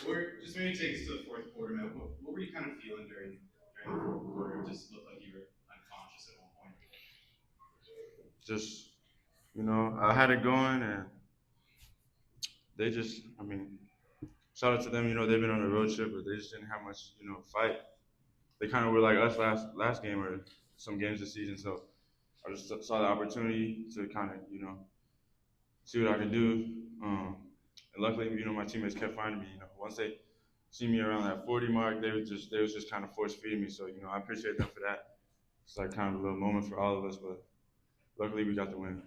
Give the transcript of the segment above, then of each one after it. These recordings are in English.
Or just maybe take us to the fourth quarter, man. What were you kind of feeling during the fourth quarter? It just looked like you were unconscious at one point. Just, I had it going, and they just, shout out to them. They've been on a road trip, but they just didn't have much, fight. They kind of were like us last game or some games this season. So I just saw the opportunity to kind of, see what I could do. And luckily, my teammates kept finding me. Once they see me around that 40 mark, they was just kind of force feeding me. So I appreciate them for that. It's like kind of a little moment for all of us, but luckily we got the win.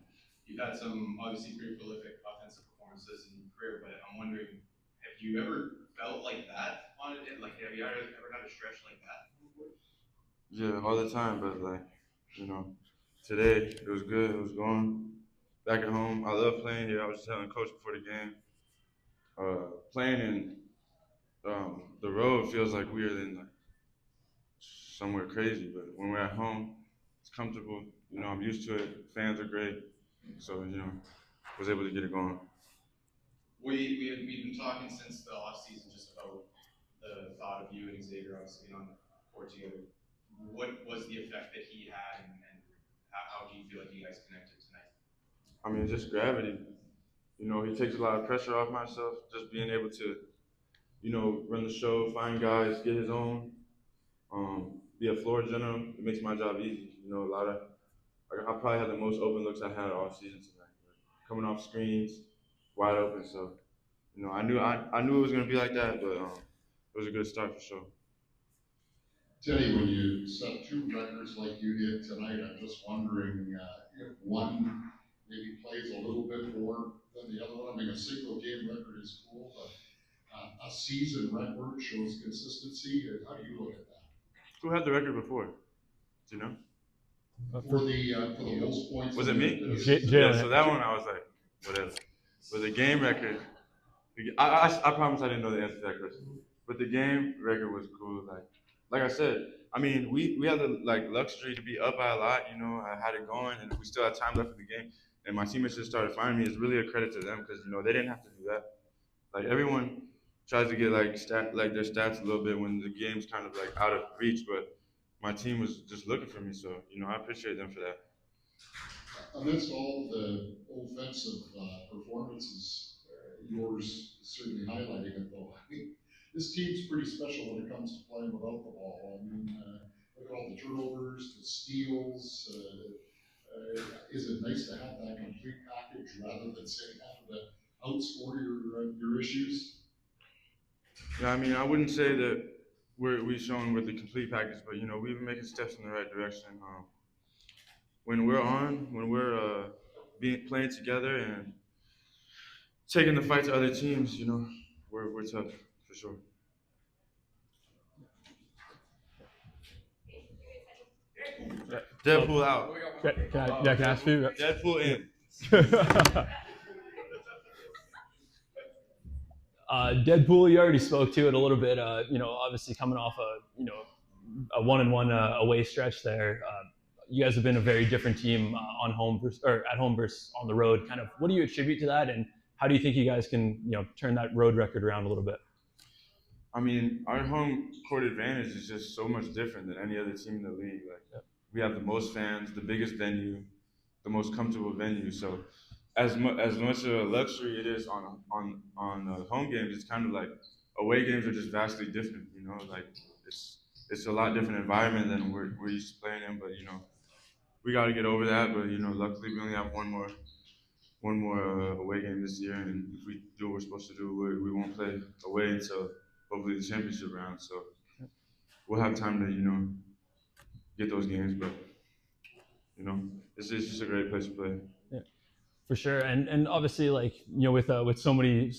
You've had some obviously pretty prolific offensive performances in your career, but I'm wondering, have you ever felt like that on it? Like, have you ever had a stretch like that? Yeah, all the time, but like, today it was good. It was going back at home. I love playing here. I was just telling coach before the game, playing in the road feels like weird and like somewhere crazy. But when we're at home, it's comfortable. I'm used to it. Fans are great, so was able to get it going. We've been talking since the off season just about the thought of you and Xavier obviously being on the court together. What was the effect that he had, and how do you feel like you guys connected tonight? Just gravity. He takes a lot of pressure off myself. Just being able to, run the show, find guys, get his own, be a floor general. It makes my job easy. A lot of I probably had the most open looks I had all season tonight. Coming off screens, wide open. So I knew it was gonna be like that, but it was a good start for sure. Teddy, when you set two records like you did tonight, I'm just wondering if one maybe plays a little bit more than the other one. A single game record is cool, but a season record shows consistency. How do you look at that? Who had the record before? Do you know? For the most points, was it me? Jalen. Yeah. So that one I was like, whatever. But the game record, I promise I didn't know the answer to that question. But the game record was cool. Like I said, we had the luxury to be up by a lot. I had it going, and we still had time left in the game. And my teammates just started finding me. It's really a credit to them because they didn't have to do that. Like everyone tries to get like their stats a little bit when the game's kind of like out of reach, but my team was just looking for me. So I appreciate them for that. Amidst all the offensive performances, yours certainly highlighting it, though. This team's pretty special when it comes to playing without the ball. Look at all the turnovers, the steals. Is it nice to have that complete package rather than say having to outscore your issues? Yeah, I wouldn't say that we've shown with the complete package, but we've been making steps in the right direction. When we're playing together and taking the fight to other teams, we're tough for sure. Deadpool out. Can I ask you? Deadpool in. Deadpool, you already spoke to it a little bit. Obviously coming off a 1-1 away stretch there. You guys have been a very different team on home or at home versus on the road. Kind of, what do you attribute to that, and how do you think you guys can turn that road record around a little bit? Our home court advantage is just so much different than any other team in the league. We have the most fans, the biggest venue, the most comfortable venue. So as much of a luxury it is on home games, it's kind of like away games are just vastly different. Like it's a lot different environment than we're used to playing in. But we got to get over that. But luckily we only have one more away game this year, and if we do what we're supposed to do, we won't play away until hopefully the championship round. So we'll have time to get those games, but it's just a great place to play. Yeah, for sure. And obviously, with so many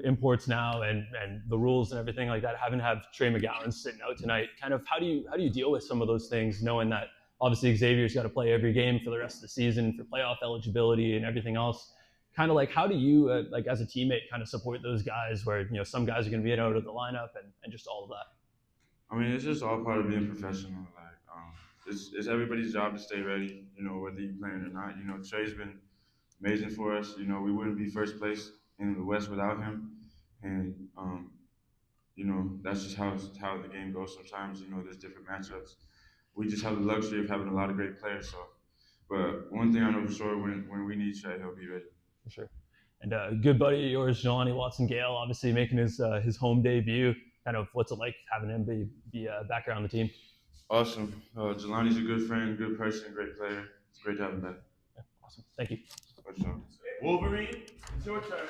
imports now and the rules and everything like that, having to have Trey McGowan sitting out tonight, kind of how do you deal with some of those things, knowing that obviously Xavier's got to play every game for the rest of the season for playoff eligibility and everything else. Kind of like, how do you as a teammate kind of support those guys where some guys are going to be out of the lineup and just all of that? It's just all part of being professional. It's everybody's job to stay ready. Whether you're playing or not. Trey's been amazing for us. We wouldn't be first place in the West without him, and that's just how the game goes. Sometimes there's different matchups. We just have the luxury of having a lot of great players. So, but one thing I know for sure, when we need Shea, he'll be ready. For sure. And good buddy of yours, Jelani Watson-Gale, obviously making his home debut. Kind of what's it like having him be back around the team? Awesome. Jelani's a good friend, good person, great player. It's great to have him back. Yeah, awesome. Thank you. For sure. Wolverine, it's your turn.